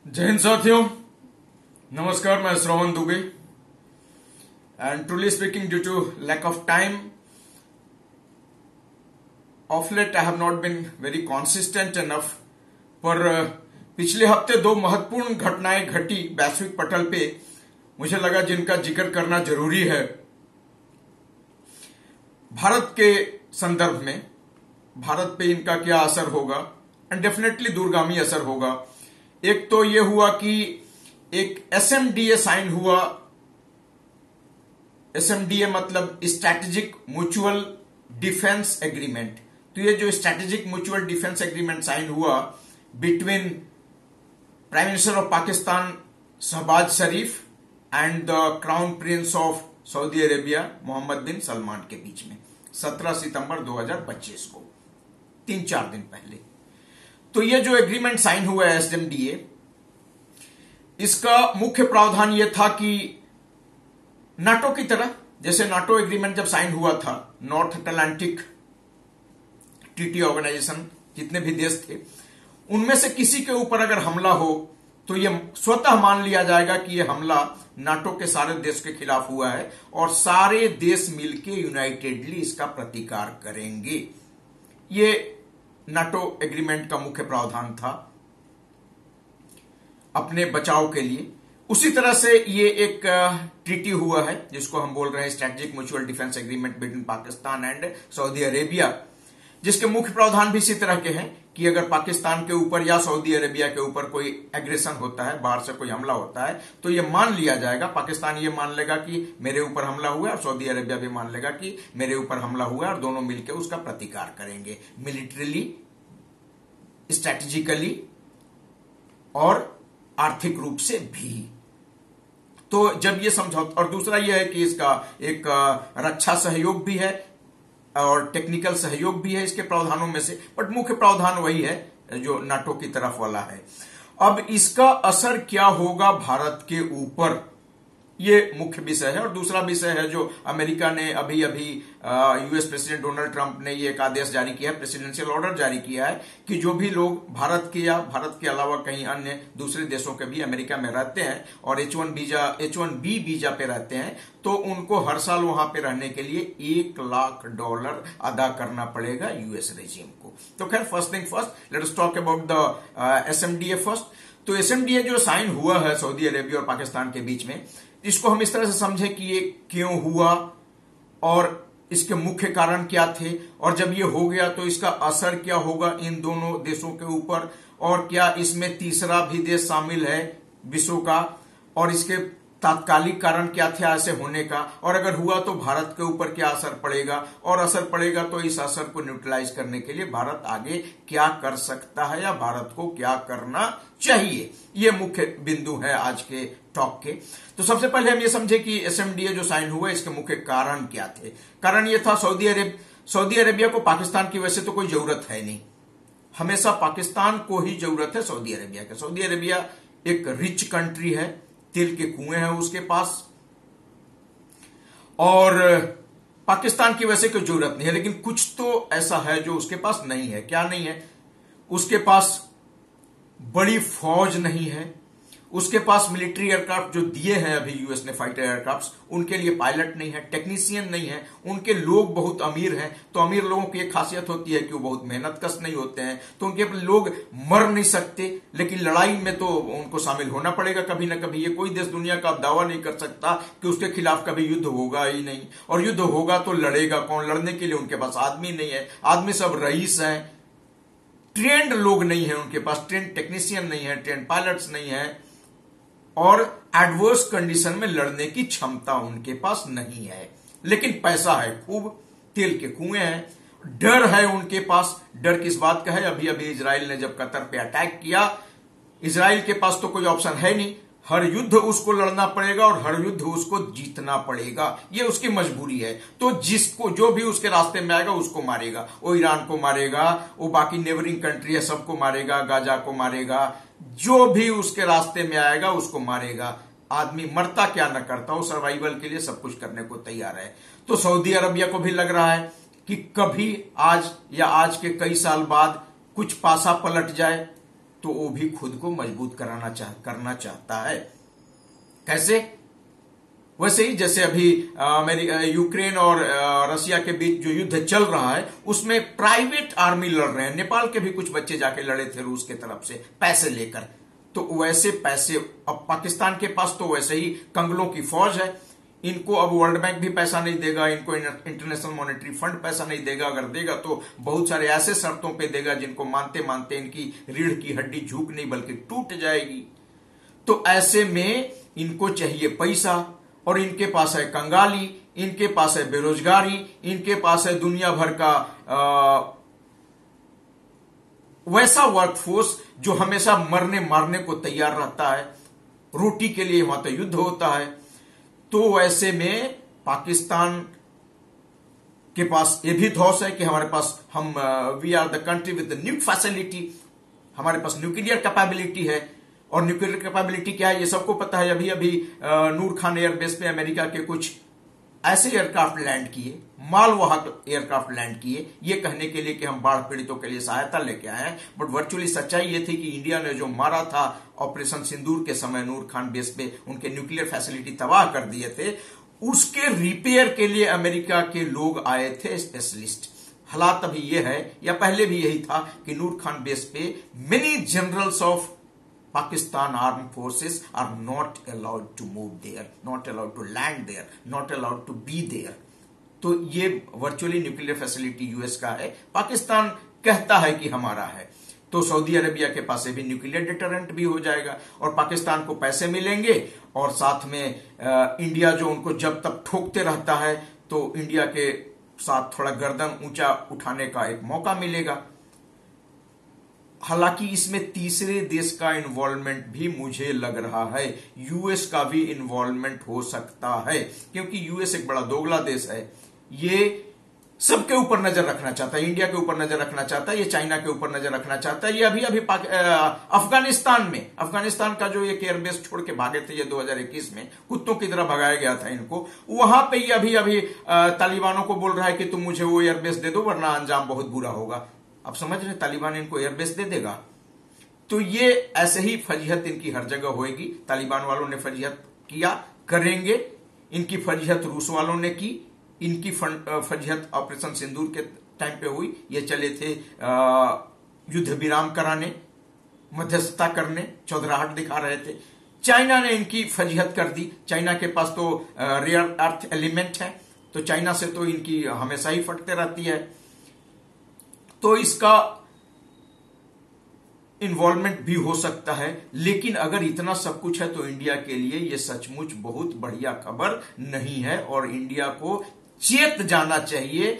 जय हिंद साथियों, नमस्कार। मैं Shravan Dubey and truly speaking due to lack of time of late I have not been very consistent enough. पर पिछले हफ्ते दो महत्वपूर्ण घटनाएं घटी वैश्विक पटल पे, मुझे लगा जिनका जिक्र करना जरूरी है। भारत के संदर्भ में भारत पे इनका क्या असर होगा एंड डेफिनेटली दूरगामी असर होगा। एक तो यह हुआ कि एक एसएमडीए साइन हुआ। एसएमडीए मतलब स्ट्रैटेजिक म्यूचुअल डिफेंस एग्रीमेंट। तो ये जो strategic mutual defence agreement sign हुआ between prime minister of Pakistan Shahbaz Sharif and the crown prince of Saudi Arabia Mohammed bin Salman के बीच में 17 सितंबर 2025 को, 3-4 दिन पहले। तो ये जो एग्रीमेंट साइन हुआ है एसएमडीए, इसका मुख्य प्रावधान यह था कि नाटो की तरह, जैसे नाटो एग्रीमेंट जब साइन हुआ था, नॉर्थ अटलांटिक ट्रीटी ऑर्गेनाइजेशन जितने भी देश थे, उनमें से किसी के ऊपर अगर हमला हो तो यह स्वतः मान लिया जाएगा कि यह हमला नाटो के सारे देश के खिलाफ हुआ है और सारे देश मिलकर यूनाइटेडली इसका प्रतिकार करेंगे। ये नाटो एग्रीमेंट का मुख्य प्रावधान था अपने बचाव के लिए। उसी तरह से ये एक ट्रीटी हुआ है जिसको हम बोल रहे हैं strategic mutual defence agreement between Pakistan and Saudi Arabia, जिसके मुख्य प्रावधान भी इसी तरह के हैं कि अगर पाकिस्तान के ऊपर या सऊदी अरेबिया के ऊपर कोई एग्रेशन होता है, बाहर से कोई हमला होता है, तो यह मान लिया जाएगा, पाकिस्तान ये मान लेगा कि मेरे ऊपर हमला हुआ है और सऊदी अरेबिया भी मान लेगा कि मेरे ऊपर हमला हुआ है और दोनों मिलकर उसका प्रतिकार करेंगे, मिलिट्रीली, स्ट्रैटेजिकली और आर्थिक रूप से भी। तो जब ये समझौता, और दूसरा यह है कि इसका एक रक्षा सहयोग भी है और टेक्निकल सहयोग भी है इसके प्रावधानों में से, बट मुख्य प्रावधान वही है जो नाटो की तरफ वाला है। अब इसका असर क्या होगा भारत के ऊपर, ये मुख्य विषय है। और दूसरा विषय है जो अमेरिका ने अभी यूएस प्रेसिडेंट डोनाल्ड ट्रंप ने ये एक आदेश जारी किया है, प्रेसिडेंशियल ऑर्डर जारी किया है कि जो भी लोग भारत के या भारत के अलावा कहीं अन्य दूसरे देशों के भी अमेरिका में रहते हैं और H1B वीजा पे रहते हैं, तो उनको हर साल वहां पे रहने के लिए $1 लाख अदा करना पड़ेगा यूएस रेजिम को। तो खैर, first thing first, let us talk about the SMDA first. तो एसएमडीए जो साइन हुआ है सऊदी अरेबिया और पाकिस्तान के बीच में, इसको हम इस तरह से समझे कि ये क्यों हुआ और इसके मुख्य कारण क्या थे, और जब ये हो गया तो इसका असर क्या होगा इन दोनों देशों के ऊपर, और क्या इसमें तीसरा भी देश शामिल है विश्व का, और इसके तात्कालिक कारण क्या थे ऐसे होने का, और अगर हुआ तो भारत के ऊपर क्या असर पड़ेगा, और असर पड़ेगा तो इस असर को न्यूट्रलाइज करने के लिए भारत आगे क्या कर सकता है या भारत को क्या करना चाहिए। ये मुख्य बिंदु है आज के टॉक के। तो सबसे पहले हम ये समझे कि एसएमडीए जो साइन हुआ इसके मुख्य कारण क्या थे। कारण ये था, सऊदी अरेबिया को पाकिस्तान की वैसे तो कोई जरूरत है नहीं, हमेशा पाकिस्तान को ही जरूरत है सऊदी अरेबिया के। सऊदी अरेबिया एक रिच कंट्री है, तेल के कुएं हैं उसके पास, और पाकिस्तान की वैसे कोई जरूरत नहीं है। लेकिन कुछ तो ऐसा है जो उसके पास नहीं है। क्या नहीं है? उसके पास बड़ी फौज नहीं है, उसके पास मिलिट्री एयरक्राफ्ट जो दिए हैं अभी यूएस ने, फाइटर एयरक्राफ्ट, उनके लिए पायलट नहीं है, टेक्नीशियन नहीं है, उनके लोग बहुत अमीर हैं। तो अमीर लोगों की एक खासियत होती है कि वो बहुत मेहनतकश नहीं होते हैं, तो उनके लोग मर नहीं सकते, लेकिन लड़ाई में तो उनको शामिल होना पड़ेगा कभी ना कभी। ये कोई देश दुनिया का दावा नहीं कर सकता कि उसके खिलाफ कभी युद्ध होगा ही नहीं, और युद्ध होगा तो लड़ेगा कौन? लड़ने के लिए उनके पास आदमी नहीं है, आदमी सब रईस हैं, ट्रेंड लोग नहीं है उनके पास, ट्रेंड टेक्नीशियन नहीं है, ट्रेंड पायलट्स नहीं है, और एडवर्स कंडीशन में लड़ने की क्षमता उनके पास नहीं है। लेकिन पैसा है खूब, तेल के कुएं हैं, डर है उनके पास। डर किस बात का है? अभी इजराइल ने जब कतर पे अटैक किया, इजराइल के पास तो कोई ऑप्शन है नहीं, हर युद्ध उसको लड़ना पड़ेगा और हर युद्ध उसको जीतना पड़ेगा, ये उसकी मजबूरी है। तो जिसको, जो भी उसके रास्ते में आएगा उसको मारेगा। वो ईरान को मारेगा, वो बाकी नेबरिंग कंट्री है सबको मारेगा, गाजा को मारेगा, जो भी उसके रास्ते में आएगा उसको मारेगा। आदमी मरता क्या न करता, वो सर्वाइवल के लिए सब कुछ करने को तैयार है। तो सऊदी अरबिया को भी लग रहा है कि कभी आज या आज के कई साल बाद कुछ पासा पलट जाए तो वो भी खुद को मजबूत करना चाहता है। कैसे? वैसे ही जैसे अभी यूक्रेन और रशिया के बीच जो युद्ध चल रहा है उसमें प्राइवेट आर्मी लड़ रहे हैं। नेपाल के भी कुछ बच्चे जाके लड़े थे रूस के तरफ से पैसे लेकर। तो वैसे पैसे अब पाकिस्तान के पास तो वैसे ही कंगलों की फौज है। इनको अब वर्ल्ड बैंक भी पैसा नहीं देगा, इनको इंटरनेशनल मॉनेटरी फंड पैसा नहीं देगा। अगर देगा तो बहुत सारे ऐसे शर्तों पे देगा जिनको मानते मानते इनकी रीढ़ की हड्डी झुक नहीं बल्कि टूट जाएगी। तो ऐसे में इनको चाहिए पैसा, और इनके पास है कंगाली, इनके पास है बेरोजगारी, इनके पास है दुनिया भर का वैसा वर्कफोर्स जो हमेशा मरने मारने को तैयार रहता है। रोटी के लिए वहां तो युद्ध होता है। तो ऐसे में पाकिस्तान के पास ये भी धौस है कि हमारे पास we are the country with nuke facility, हमारे पास न्यूक्लियर कैपेबिलिटी है। और न्यूक्लियर कैपेबिलिटी क्या है ये सबको पता है। अभी अभी नूर खान एयरबेस पे अमेरिका के कुछ ऐसे एयरक्राफ्ट लैंड किए, मालवाहक एयरक्राफ्ट लैंड किए, ये कहने के लिए कि हम बाढ़ पीड़ितों के लिए सहायता लेके आए हैं। बट वर्चुअली सच्चाई ये थी कि इंडिया ने जो मारा था ऑपरेशन सिंदूर के समय नूर खान बेस पे, उनके न्यूक्लियर फैसिलिटी तबाह कर दिए थे, उसके रिपेयर के लिए अमेरिका के लोग आए थे स्पेशलिस्ट। हालात अभी यह है या पहले भी यही था कि नूर खान बेस पे many generals of Pakistan armed forces are not allowed to move there, not allowed to land there, not allowed to be there. तो ये वर्चुअली न्यूक्लियर फैसिलिटी यूएस का है, पाकिस्तान कहता है कि हमारा है। तो सऊदी अरेबिया के पास भी न्यूक्लियर डिटरेंट भी हो जाएगा और पाकिस्तान को पैसे मिलेंगे, और साथ में इंडिया जो उनको जब तक ठोकते रहता है तो इंडिया के साथ थोड़ा गर्दन ऊंचा उठाने का एक मौका मिलेगा। हालांकि इसमें तीसरे देश का इन्वॉल्वमेंट भी मुझे लग रहा है, यूएस का भी इन्वॉल्वमेंट हो सकता है, क्योंकि यूएस एक बड़ा दोगला देश है। ये सबके ऊपर नजर रखना चाहता है, इंडिया के ऊपर नजर रखना चाहता है, ये चाइना के ऊपर नजर रखना चाहता है। ये अभी अफगानिस्तान का जो एक एयरबेस छोड़ के भागे थे ये 2021 में, कुत्तों की तरह भगाया गया था इनको, वहां पे ये अभी तालिबानों को बोल रहा है कि तुम मुझे वो एयरबेस दे दो वरना अंजाम बहुत बुरा होगा। आप समझ रहे, तालिबान इनको एयरबेस दे देगा। तो ये ऐसे ही फजीहत इनकी हर जगह होएगी। तालिबान वालों ने फजीहत किया, करेंगे। इनकी फजीहत रूस वालों ने की, इनकी फजीहत ऑपरेशन सिंदूर के टाइम पे हुई। ये चले थे युद्ध विराम कराने, मध्यस्थता करने, चौधराहट दिखा रहे थे। चाइना ने इनकी फजीहत कर दी। चाइना के पास तो रेयर अर्थ एलिमेंट है, तो चाइना से तो इनकी हमेशा ही फटते रहती है। तो इसका इन्वॉल्वमेंट भी हो सकता है। लेकिन अगर इतना सब कुछ है तो इंडिया के लिए यह सचमुच बहुत बढ़िया खबर नहीं है, और इंडिया को चेत जाना चाहिए,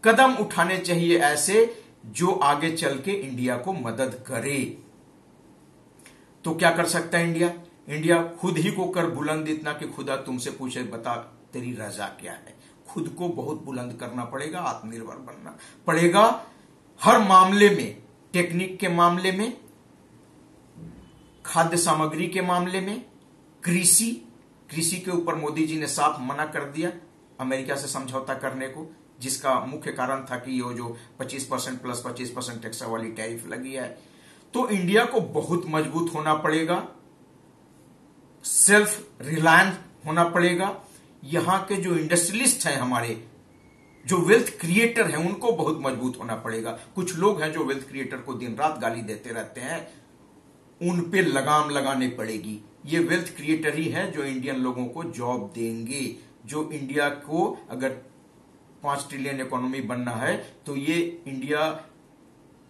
कदम उठाने चाहिए ऐसे जो आगे चल के इंडिया को मदद करे। तो क्या कर सकता है इंडिया? इंडिया खुद ही को कर बुलंद इतना कि खुदा तुमसे पूछे बता तेरी रजा क्या है। खुद को बहुत बुलंद करना पड़ेगा, आत्मनिर्भर बनना पड़ेगा हर मामले में, टेक्निक के मामले में, खाद्य सामग्री के मामले में, कृषि के ऊपर मोदी जी ने साफ मना कर दिया अमेरिका से समझौता करने को, जिसका मुख्य कारण था कि ये जो 25% प्लस 25% टैक्स वाली टैरिफ लगी है। तो इंडिया को बहुत मजबूत होना पड़ेगा, सेल्फ रिलायंस होना पड़ेगा। यहां के जो इंडस्ट्रियलिस्ट हैं, हमारे जो वेल्थ क्रिएटर हैं, उनको बहुत मजबूत होना पड़ेगा। कुछ लोग हैं जो वेल्थ क्रिएटर को दिन रात गाली देते रहते हैं, उन पे लगाम लगाने पड़ेगी। ये वेल्थ क्रिएटर ही है जो इंडियन लोगों को जॉब देंगे, जो इंडिया को अगर 5 ट्रिलियन इकोनॉमी बनना है तो ये इंडिया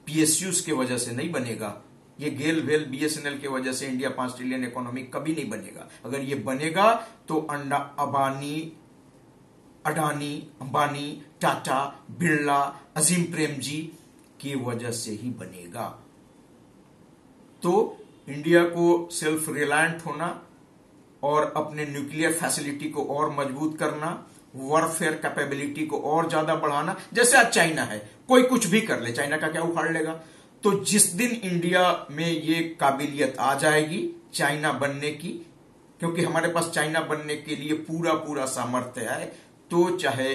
पीएसयूज के वजह से नहीं बनेगा। ये गेल वेल बीएसएनएल के वजह से इंडिया 5 ट्रिलियन इकोनॉमी कभी नहीं बनेगा। अगर ये बनेगा तो अडानी, अंबानी, टाटा, बिरला, अजीम प्रेमजी की वजह से ही बनेगा। तो इंडिया को सेल्फ रिलायंट होना और अपने न्यूक्लियर फैसिलिटी को और मजबूत करना, वॉरफेयर कैपेबिलिटी को और ज्यादा बढ़ाना। जैसे आज चाइना है, कोई कुछ भी कर ले, चाइना का क्या उखाड़ लेगा। तो जिस दिन इंडिया में ये काबिलियत आ जाएगी चाइना बनने की, क्योंकि हमारे पास चाइना बनने के लिए पूरा सामर्थ्य है, तो चाहे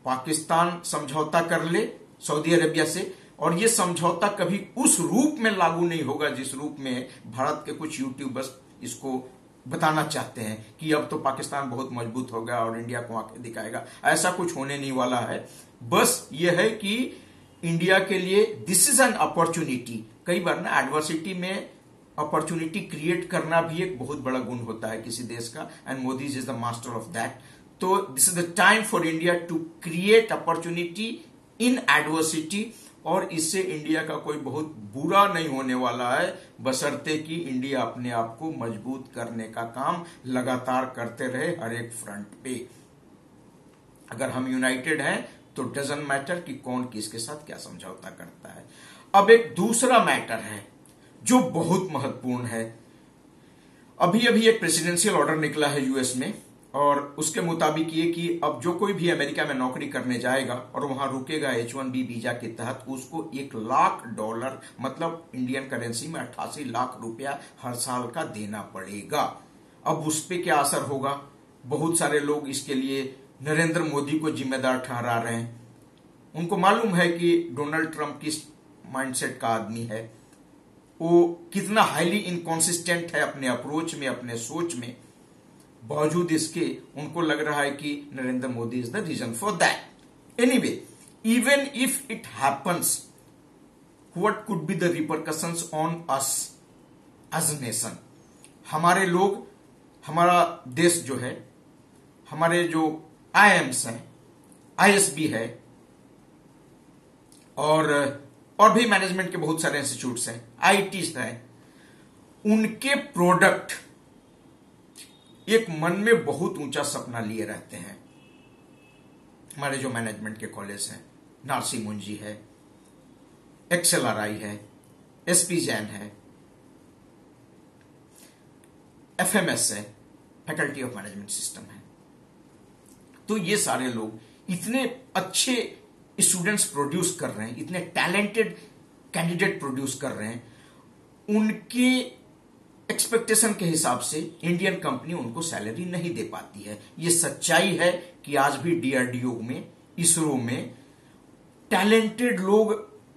पाकिस्तान समझौता कर ले सऊदी अरेबिया से, और ये समझौता कभी उस रूप में लागू नहीं होगा जिस रूप में भारत के कुछ यूट्यूबर्स इसको बताना चाहते हैं कि अब तो पाकिस्तान बहुत मजबूत हो गया और इंडिया को आके दिखाएगा। ऐसा कुछ होने नहीं वाला है। बस ये है कि इंडिया के लिए दिस इज एन अपॉर्चुनिटी। कई बार ना एडवर्सिटी में अपॉर्चुनिटी क्रिएट करना भी एक बहुत बड़ा गुण होता है किसी देश का, and Modi is the master of that. तो this is the time for India to create opportunity in adversity, और इससे इंडिया का कोई बहुत बुरा नहीं होने वाला है, बशर्ते कि इंडिया अपने आप को मजबूत करने का काम लगातार करते रहे हर एक फ्रंट पे। अगर हम यूनाइटेड हैं तो डजंट मैटर कि कौन किसके साथ क्या समझौता करता है। अब एक दूसरा मैटर है जो बहुत महत्वपूर्ण है। अभी अभी एक प्रेसिडेंशियल ऑर्डर निकला है यूएस में, और उसके मुताबिक ये कि अब जो कोई भी अमेरिका में नौकरी करने जाएगा और वहां रुकेगा H1B वीजा के तहत, उसको $1,00,000 मतलब इंडियन करेंसी में 88 लाख रुपया हर साल का देना पड़ेगा। अब उस पर क्या असर होगा? बहुत सारे लोग इसके लिए नरेंद्र मोदी को जिम्मेदार ठहरा रहे हैं। उनको मालूम है कि डोनाल्ड ट्रंप किस माइंडसेट का आदमी है, वो कितना हाईली इनकॉन्सिस्टेंट है अपने अप्रोच में, अपने सोच में। बावजूद इसके उनको लग रहा है कि Narendra Modi is the reason for that. Anyway, even if it happens, what could be the repercussions on us as a nation? हमारे लोग, हमारा देश जो है, हमारे जो IIMs हैं, ISB है, और भी मैनेजमेंट के बहुत सारे इंस्टीट्यूट्स हैं, IITs हैं, उनके प्रोडक्ट एक मन में बहुत ऊंचा सपना लिए रहते हैं। हमारे जो मैनेजमेंट के कॉलेज हैं, नारसी मुंजी है, XLRI है, SP जैन है, FMS है, फैकल्टी ऑफ मैनेजमेंट सिस्टम है। तो ये सारे लोग इतने अच्छे स्टूडेंट्स प्रोड्यूस कर रहे हैं, इतने टैलेंटेड कैंडिडेट प्रोड्यूस कर रहे हैं, उनके एक्सपेक्टेशन के हिसाब से इंडियन कंपनी उनको सैलरी नहीं दे पाती है। ये सच्चाई है कि आज भी DRDO में, इसरो में टैलेंटेड लोग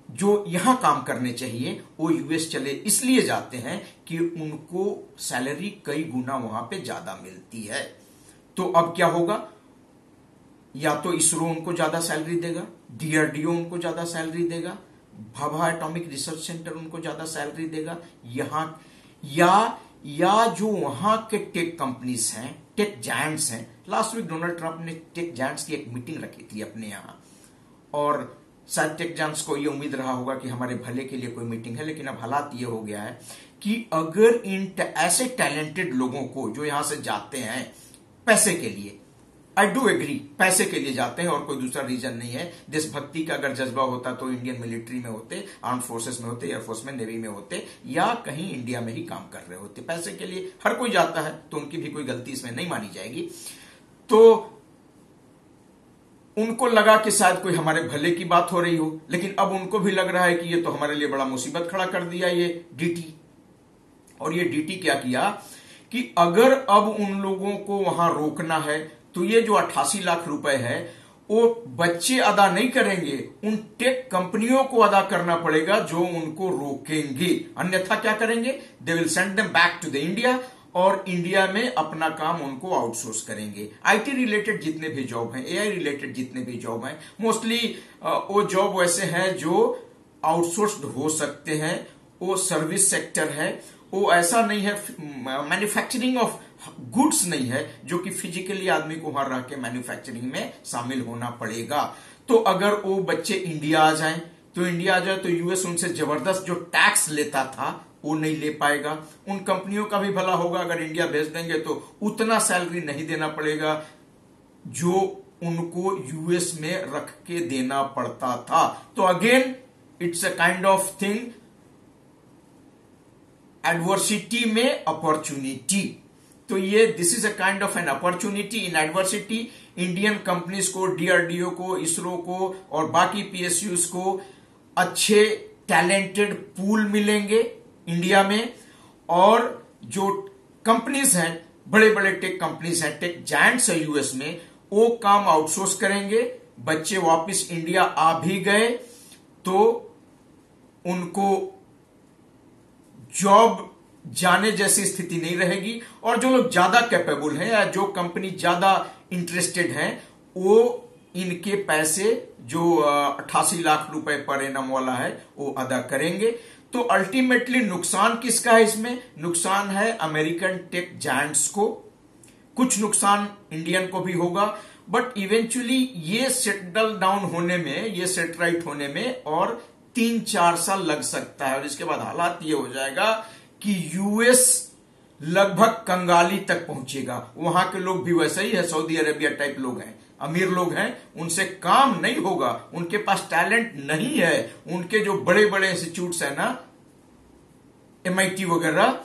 जो यहां काम करने चाहिए वो यूएस चले इसलिए जाते हैं कि उनको सैलरी कई गुना वहां पे ज्यादा मिलती है। तो अब क्या होगा? या तो इसरो उनको ज्यादा सैलरी देगा, DRDO उनको ज्यादा सैलरी देगा, भाभा एटॉमिक रिसर्च सेंटर उनको ज्यादा सैलरी देगा, यहां या जो वहां के टेक कंपनीज हैं, टेक जायंट्स हैं। लास्ट वीक डोनाल्ड ट्रंप ने टेक जायंट्स की एक मीटिंग रखी थी अपने यहां, और शायद टेक जायंट्स को यह उम्मीद रहा होगा कि हमारे भले के लिए कोई मीटिंग है, लेकिन अब हालात ये हो गया है कि अगर इन ऐसे टैलेंटेड लोगों को जो यहां से जाते हैं पैसे के लिए, आई डू एग्री, पैसे के लिए जाते हैं और कोई दूसरा रीजन नहीं है। देशभक्ति का अगर जज्बा होता तो इंडियन मिलिट्री में होते, आर्म फोर्सेस में होते, एयरफोर्स में, नेवी में होते, या कहीं इंडिया में ही काम कर रहे होते। पैसे के लिए हर कोई जाता है, तो उनकी भी कोई गलती इसमें नहीं मानी जाएगी। तो उनको लगा कि शायद कोई हमारे भले की बात हो रही हो, लेकिन अब उनको भी लग रहा है कि ये तो हमारे लिए बड़ा मुसीबत खड़ा कर दिया ये डीटी। और ये डीटी क्या किया कि अगर अब उन लोगों को वहां रोकना है तो ये जो 88 लाख रुपए है वो बच्चे अदा नहीं करेंगे, उन टेक कंपनियों को अदा करना पड़ेगा जो उनको रोकेंगे। अन्यथा क्या करेंगे? They will send them back to the India, और इंडिया में अपना काम उनको आउटसोर्स करेंगे। आईटी रिलेटेड जितने भी जॉब हैं, एआई रिलेटेड जितने भी जॉब हैं, मोस्टली वो जॉब वैसे हैं जो आउटसोर्स्ड हो सकते हैं। वो सर्विस सेक्टर है, वो ऐसा नहीं है, मैन्युफैक्चरिंग ऑफ गुड्स नहीं है जो कि फिजिकली आदमी को वहां रह के मैन्युफैक्चरिंग में शामिल होना पड़ेगा। तो अगर वो बच्चे इंडिया आ जाएं, तो यूएस उनसे जबरदस्त जो टैक्स लेता था वो नहीं ले पाएगा। उन कंपनियों का भी भला होगा, अगर इंडिया भेज देंगे तो उतना सैलरी नहीं देना पड़ेगा जो उनको यूएस में रख के देना पड़ता था। तो again it's a kind of thing, adversity में अपॉर्चुनिटी। तो ये this is a kind of an opportunity in adversity. Indian companies को, डीआरडीओ को, इसरो को और बाकी पीएसयूज को अच्छे टैलेंटेड पूल मिलेंगे इंडिया में, और जो कंपनीज हैं, बड़े बड़े टेक कंपनीज हैं, टेक जायंट्स है यूएस में, वो काम आउटसोर्स करेंगे। बच्चे वापस इंडिया आ भी गए तो उनको जॉब जाने जैसी स्थिति नहीं रहेगी, और जो लोग ज्यादा कैपेबल हैं या जो कंपनी ज्यादा इंटरेस्टेड हैं वो इनके पैसे जो 88 लाख रुपए पर एनम वाला है वो अदा करेंगे। तो अल्टीमेटली नुकसान किसका है इसमें? नुकसान है अमेरिकन टेक जायंट्स को, कुछ नुकसान इंडियन को भी होगा, बट इवेंचुअली ये सेटल डाउन होने में, ये सेट राइट होने में और 3-4 साल लग सकता है। और इसके बाद हालात ये हो जाएगा कि यूएस लगभग कंगाली तक पहुंचेगा। वहां के लोग भी वैसे ही है, सऊदी अरेबिया टाइप लोग हैं, अमीर लोग हैं, उनसे काम नहीं होगा, उनके पास टैलेंट नहीं है। उनके जो बड़े बड़े इंस्टीट्यूट्स है ना, MIT वगैरह,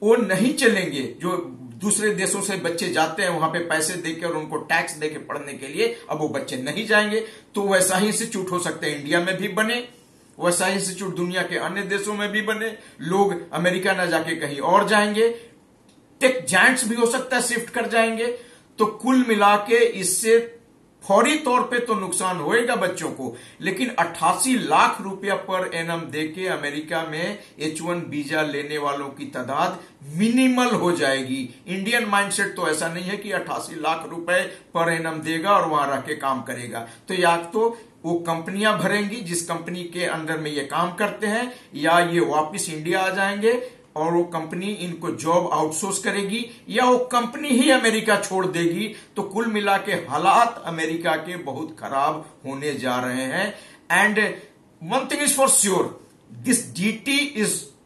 वो नहीं चलेंगे। जो दूसरे देशों से बच्चे जाते हैं वहां पे पैसे देके और उनको टैक्स देके पढ़ने के लिए, अब वो बच्चे नहीं जाएंगे। तो वैसा ही इंस्टीट्यूट हो सकता है इंडिया में भी बने, वैसा ही इंस्टीट्यूट दुनिया के अन्य देशों में भी बने। लोग अमेरिका ना जाके कहीं और जाएंगे, टेक जायंट्स भी हो सकता है शिफ्ट कर जाएंगे। तो कुल मिला के इससे फौरी तौर पे तो नुकसान होएगा बच्चों को, लेकिन 88 लाख रुपया पर एनम देके अमेरिका में H1 वीजा लेने वालों की तादाद मिनिमल हो जाएगी। इंडियन माइंडसेट तो ऐसा नहीं है कि 88 लाख रुपए पर एनम देगा और वहां रह के काम करेगा। तो या तो वो कंपनियां भरेंगी जिस कंपनी के अंडर में ये काम करते हैं, या ये वापस इंडिया आ जाएंगे और वो कंपनी इनको जॉब आउटसोर्स करेगी, या वो कंपनी ही अमेरिका छोड़ देगी। तो कुल मिला के हालात अमेरिका के बहुत खराब होने जा रहे हैं। And one thing is for sure, this DT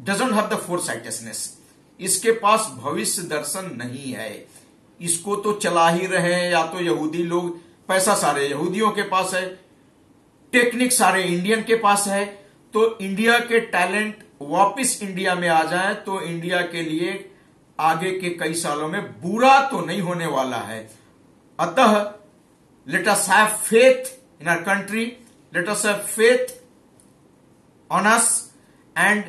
doesn't have the foresightness. इसके पास भविष्य दर्शन नहीं है। इसको तो चला ही रहे हैं या तो यहूदी लोग, पैसा सारे यहूदियों के पास है, टेक्निक सारे इंडियन के पास है। तो इंडिया के टैलेंट वापिस इंडिया में आ जाए तो इंडिया के लिए आगे के कई सालों में बुरा तो नहीं होने वाला है। अतः let us have faith in our country, let us have faith on us, and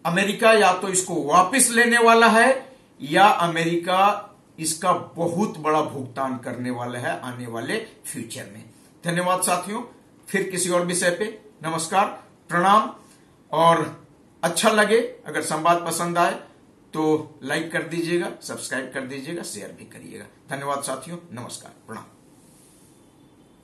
America या तो इसको वापिस लेने वाला है या अमेरिका इसका बहुत बड़ा भुगतान करने वाला है आने वाले फ्यूचर में। धन्यवाद साथियों, फिर किसी और विषय पे नमस्कार, प्रणाम। और अच्छा लगे, अगर संवाद पसंद आए तो लाइक कर दीजिएगा, सब्सक्राइब कर दीजिएगा, शेयर भी करिएगा। धन्यवाद साथियों, नमस्कार, प्रणाम।